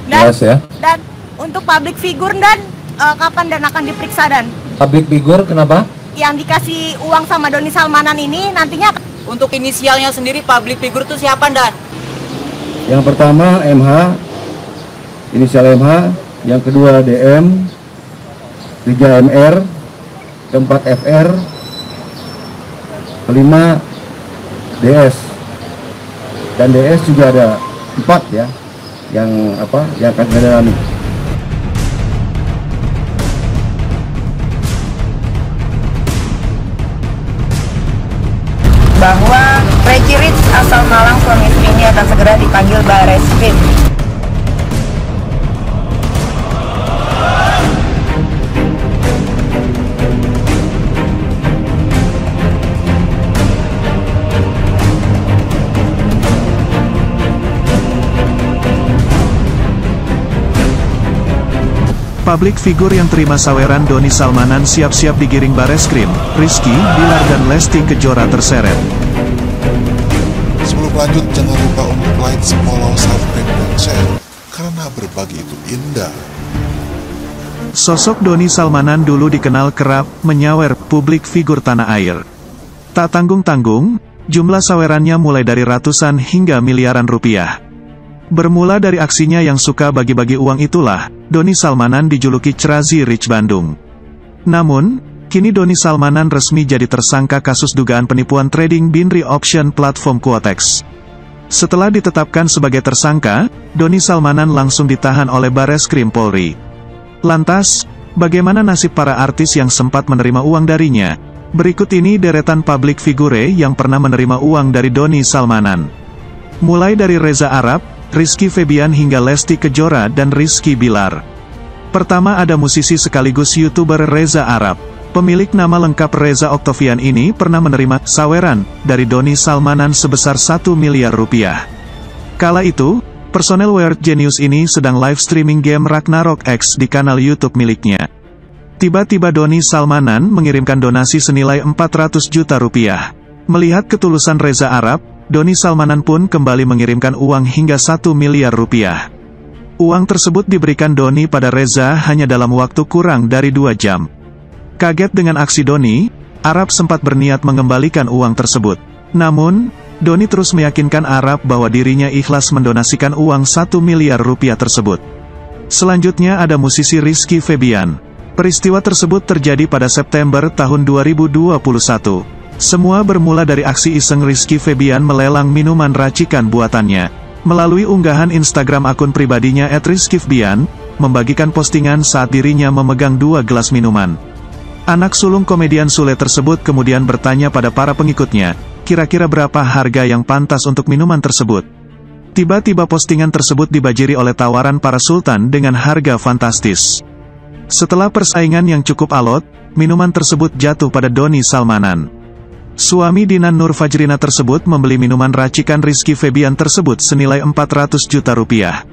Dan, Jelas ya. Dan untuk public figure dan kapan dan akan diperiksa dan? Public figure kenapa? Yang dikasih uang sama Doni Salmanan ini nantinya. Untuk inisialnya sendiri public figure itu siapa dan? Yang pertama MH, inisial MH, yang kedua DM, tiga MR, keempat FR, kelima DS, dan DS juga ada 4 ya, yang akan kita dalami. Bahwa Regi Rich asal Malang suami istri ini akan segera dipanggil Bareskrim. Public figure yang terima saweran Doni Salmanan siap-siap digiring Bareskrim. Rizky, Bilar dan Lesti Kejora terseret. Sebelum lanjut, jangan lupa untuk like, follow, subscribe, dan share, karena berbagi itu indah. Sosok Doni Salmanan dulu dikenal kerap menyawer publik figur tanah air. Tak tanggung-tanggung, jumlah sawerannya mulai dari ratusan hingga miliaran rupiah. Bermula dari aksinya yang suka bagi-bagi uang itulah, Doni Salmanan dijuluki Crazy Rich Bandung. Namun, kini Doni Salmanan resmi jadi tersangka kasus dugaan penipuan trading binary option platform Quotex. Setelah ditetapkan sebagai tersangka, Doni Salmanan langsung ditahan oleh Bareskrim Polri. Lantas, bagaimana nasib para artis yang sempat menerima uang darinya? Berikut ini deretan public figure yang pernah menerima uang dari Doni Salmanan. Mulai dari Reza Arab, Rizky Febian hingga Lesti Kejora dan Rizky Bilar. Pertama ada musisi sekaligus YouTuber Reza Arab. Pemilik nama lengkap Reza Octavian ini pernah menerima saweran dari Doni Salmanan sebesar 1 miliar rupiah. Kala itu, personel Weird Genius ini sedang live streaming game Ragnarok X di kanal YouTube miliknya. Tiba-tiba Doni Salmanan mengirimkan donasi senilai 400 juta rupiah. Melihat ketulusan Reza Arab, Doni Salmanan pun kembali mengirimkan uang hingga 1 miliar rupiah. Uang tersebut diberikan Doni pada Reza hanya dalam waktu kurang dari 2 jam. Kaget dengan aksi Doni, Arab sempat berniat mengembalikan uang tersebut. Namun, Doni terus meyakinkan Arab bahwa dirinya ikhlas mendonasikan uang 1 miliar rupiah tersebut. Selanjutnya ada musisi Rizky Febian. Peristiwa tersebut terjadi pada September tahun 2021. Semua bermula dari aksi iseng Rizky Febian melelang minuman racikan buatannya. Melalui unggahan Instagram akun pribadinya @rizkyfebian, membagikan postingan saat dirinya memegang 2 gelas minuman. Anak sulung komedian Sule tersebut kemudian bertanya pada para pengikutnya, kira-kira berapa harga yang pantas untuk minuman tersebut. Tiba-tiba postingan tersebut dibajiri oleh tawaran para sultan dengan harga fantastis. Setelah persaingan yang cukup alot, minuman tersebut jatuh pada Doni Salmanan. Suami Dinan Nur Fajrina tersebut membeli minuman racikan Rizky Febian tersebut senilai 400 juta rupiah.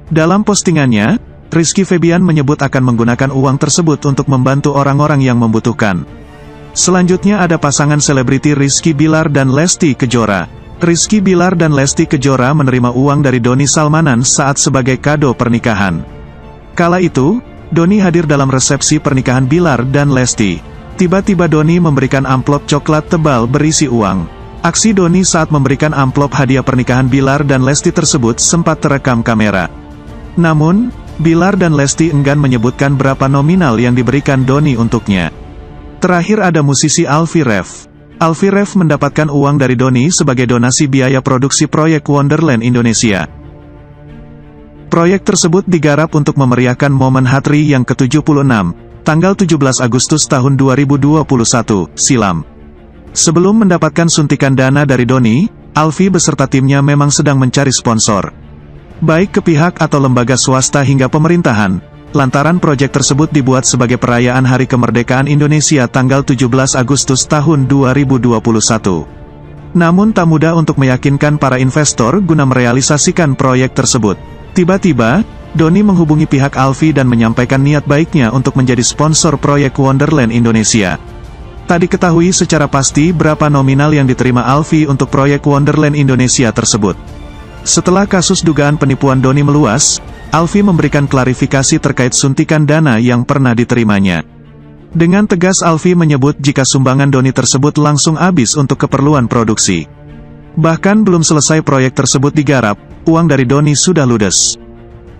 Dalam postingannya, Rizky Febian menyebut akan menggunakan uang tersebut untuk membantu orang-orang yang membutuhkan. Selanjutnya ada pasangan selebriti Rizky Bilar dan Lesti Kejora. Rizky Bilar dan Lesti Kejora menerima uang dari Doni Salmanan saat sebagai kado pernikahan. Kala itu, Doni hadir dalam resepsi pernikahan Bilar dan Lesti. Tiba-tiba Doni memberikan amplop coklat tebal berisi uang. Aksi Doni saat memberikan amplop hadiah pernikahan Bilar dan Lesti tersebut sempat terekam kamera. Namun, Bilar dan Lesti enggan menyebutkan berapa nominal yang diberikan Doni untuknya. Terakhir ada musisi Alfie Rev. Alfie Rev mendapatkan uang dari Doni sebagai donasi biaya produksi proyek Wonderland Indonesia. Proyek tersebut digarap untuk memeriahkan momen HATRI yang ke-76. Tanggal 17 Agustus tahun 2021, silam. Sebelum mendapatkan suntikan dana dari Doni, Alfie beserta timnya memang sedang mencari sponsor. Baik ke pihak atau lembaga swasta hingga pemerintahan, lantaran proyek tersebut dibuat sebagai perayaan Hari Kemerdekaan Indonesia tanggal 17 Agustus tahun 2021. Namun tak mudah untuk meyakinkan para investor guna merealisasikan proyek tersebut. Tiba-tiba, Doni menghubungi pihak Alfie dan menyampaikan niat baiknya untuk menjadi sponsor proyek Wonderland Indonesia. Tak diketahui secara pasti berapa nominal yang diterima Alfie untuk proyek Wonderland Indonesia tersebut. Setelah kasus dugaan penipuan Doni meluas, Alfi memberikan klarifikasi terkait suntikan dana yang pernah diterimanya. Dengan tegas Alfi menyebut jika sumbangan Doni tersebut langsung habis untuk keperluan produksi. Bahkan belum selesai proyek tersebut digarap, uang dari Doni sudah ludes.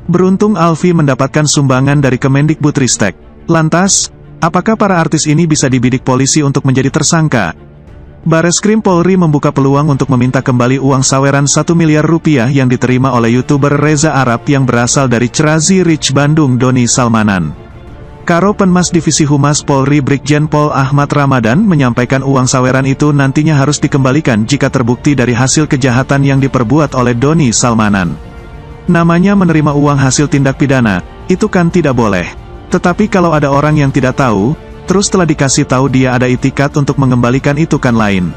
Beruntung Alfi mendapatkan sumbangan dari Kemendikbudristek. Lantas, apakah para artis ini bisa dibidik polisi untuk menjadi tersangka? Bareskrim Polri membuka peluang untuk meminta kembali uang saweran 1 miliar rupiah yang diterima oleh YouTuber Reza Arab yang berasal dari Crazy Rich Bandung Doni Salmanan. Karo Penmas Divisi Humas Polri Brigjen Pol Ahmad Ramadan menyampaikan uang saweran itu nantinya harus dikembalikan jika terbukti dari hasil kejahatan yang diperbuat oleh Doni Salmanan. Namanya menerima uang hasil tindak pidana, itu kan tidak boleh. Tetapi kalau ada orang yang tidak tahu, terus telah dikasih tahu dia ada itikat untuk mengembalikan itu kan lain.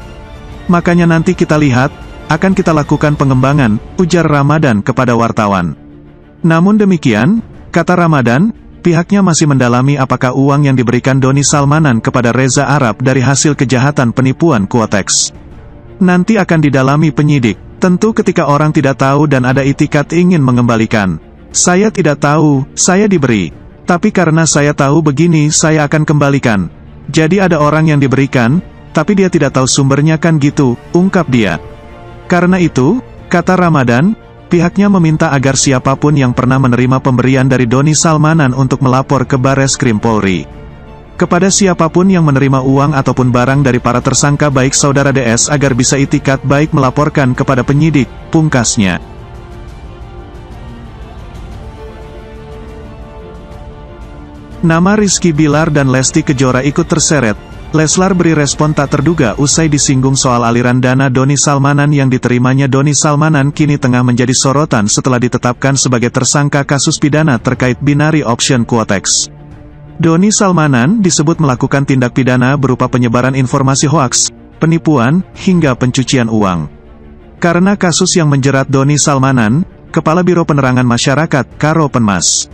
Makanya nanti kita lihat, akan kita lakukan pengembangan, ujar Ramadan kepada wartawan. Namun demikian, kata Ramadan, pihaknya masih mendalami apakah uang yang diberikan Doni Salmanan kepada Reza Arab dari hasil kejahatan penipuan Quotex. Nanti akan didalami penyidik, tentu ketika orang tidak tahu dan ada itikat ingin mengembalikan. Saya tidak tahu, saya diberi. Tapi karena saya tahu begini saya akan kembalikan. Jadi ada orang yang diberikan, tapi dia tidak tahu sumbernya kan gitu, ungkap dia. Karena itu, kata Ramadan, pihaknya meminta agar siapapun yang pernah menerima pemberian dari Doni Salmanan untuk melapor ke Bareskrim Polri. Kepada siapapun yang menerima uang ataupun barang dari para tersangka baik saudara DS agar bisa itikat baik melaporkan kepada penyidik, pungkasnya. Nama Rizky Bilar dan Lesti Kejora ikut terseret. Leslar beri respon tak terduga usai disinggung soal aliran dana Doni Salmanan yang diterimanya. Doni Salmanan kini tengah menjadi sorotan setelah ditetapkan sebagai tersangka kasus pidana terkait binary option Quotex. Doni Salmanan disebut melakukan tindak pidana berupa penyebaran informasi hoaks, penipuan, hingga pencucian uang. Karena kasus yang menjerat Doni Salmanan, Kepala Biro Penerangan Masyarakat, Karo Penmas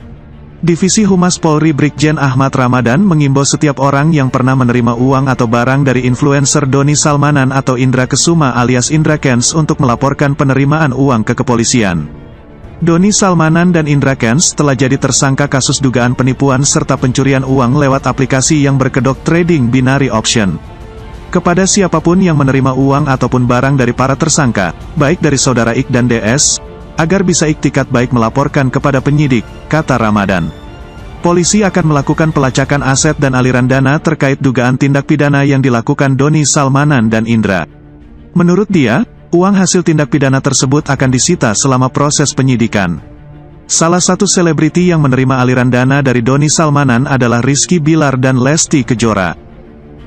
Divisi Humas Polri Brigjen Ahmad Ramadan mengimbau setiap orang yang pernah menerima uang atau barang dari influencer Doni Salmanan atau Indra Kesuma alias Indra Kents untuk melaporkan penerimaan uang ke kepolisian. Doni Salmanan dan Indra Kents telah jadi tersangka kasus dugaan penipuan serta pencurian uang lewat aplikasi yang berkedok trading binary option. Kepada siapapun yang menerima uang ataupun barang dari para tersangka, baik dari saudara Ik dan DS, agar bisa iktikat baik melaporkan kepada penyidik, kata Ramadan. Polisi akan melakukan pelacakan aset dan aliran dana terkait dugaan tindak pidana yang dilakukan Doni Salmanan dan Indra. Menurut dia, uang hasil tindak pidana tersebut akan disita selama proses penyidikan. Salah satu selebriti yang menerima aliran dana dari Doni Salmanan adalah Rizky Bilar dan Lesti Kejora.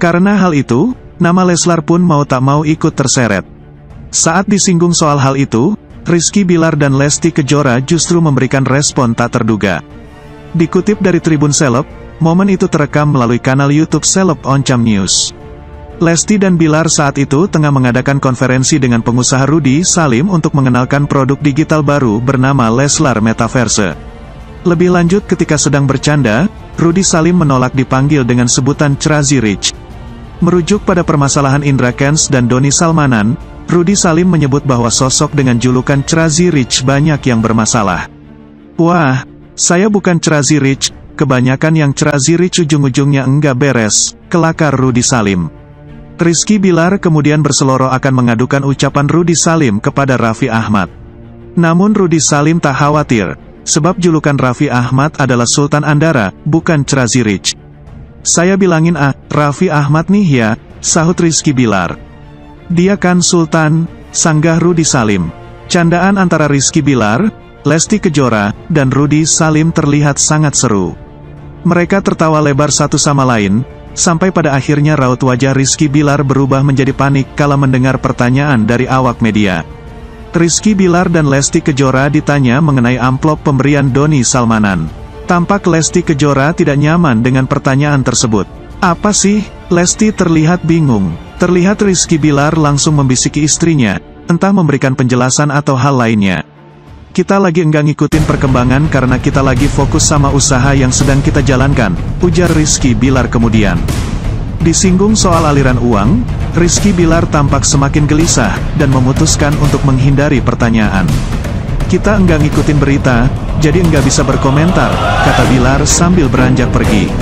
Karena hal itu, nama Leslar pun mau tak mau ikut terseret. Saat disinggung soal hal itu, Rizky Bilar dan Lesti Kejora justru memberikan respon tak terduga. Dikutip dari Tribun Seleb, momen itu terekam melalui kanal YouTube Seleb Oncam News. Lesti dan Bilar saat itu tengah mengadakan konferensi dengan pengusaha Rudy Salim untuk mengenalkan produk digital baru bernama Leslar Metaverse. Lebih lanjut ketika sedang bercanda, Rudy Salim menolak dipanggil dengan sebutan Crazy Rich. Merujuk pada permasalahan Indra Kents dan Doni Salmanan, Rudy Salim menyebut bahwa sosok dengan julukan Crazy Rich banyak yang bermasalah. Wah, saya bukan Crazy Rich, kebanyakan yang Crazy Rich ujung-ujungnya enggak beres, kelakar Rudy Salim. Rizky Bilar kemudian berseloroh akan mengadukan ucapan Rudy Salim kepada Raffi Ahmad. Namun Rudy Salim tak khawatir, sebab julukan Raffi Ahmad adalah Sultan Andara, bukan Crazy Rich. Saya bilangin Raffi Ahmad nih ya, sahut Rizky Bilar. Dia kan Sultan, sanggah Rudy Salim. Candaan antara Rizky Bilar, Lesti Kejora, dan Rudy Salim terlihat sangat seru. Mereka tertawa lebar satu sama lain, sampai pada akhirnya raut wajah Rizky Bilar berubah menjadi panik kala mendengar pertanyaan dari awak media. Rizky Bilar dan Lesti Kejora ditanya mengenai amplop pemberian Doni Salmanan. Tampak Lesti Kejora tidak nyaman dengan pertanyaan tersebut. Apa sih? Lesti terlihat bingung. Terlihat Rizky Bilar langsung membisiki istrinya, entah memberikan penjelasan atau hal lainnya. Kita lagi enggak ngikutin perkembangan karena kita lagi fokus sama usaha yang sedang kita jalankan, ujar Rizky Bilar kemudian. Disinggung soal aliran uang, Rizky Bilar tampak semakin gelisah, dan memutuskan untuk menghindari pertanyaan. Kita enggak ngikutin berita, jadi nggak bisa berkomentar, kata Bilar sambil beranjak pergi.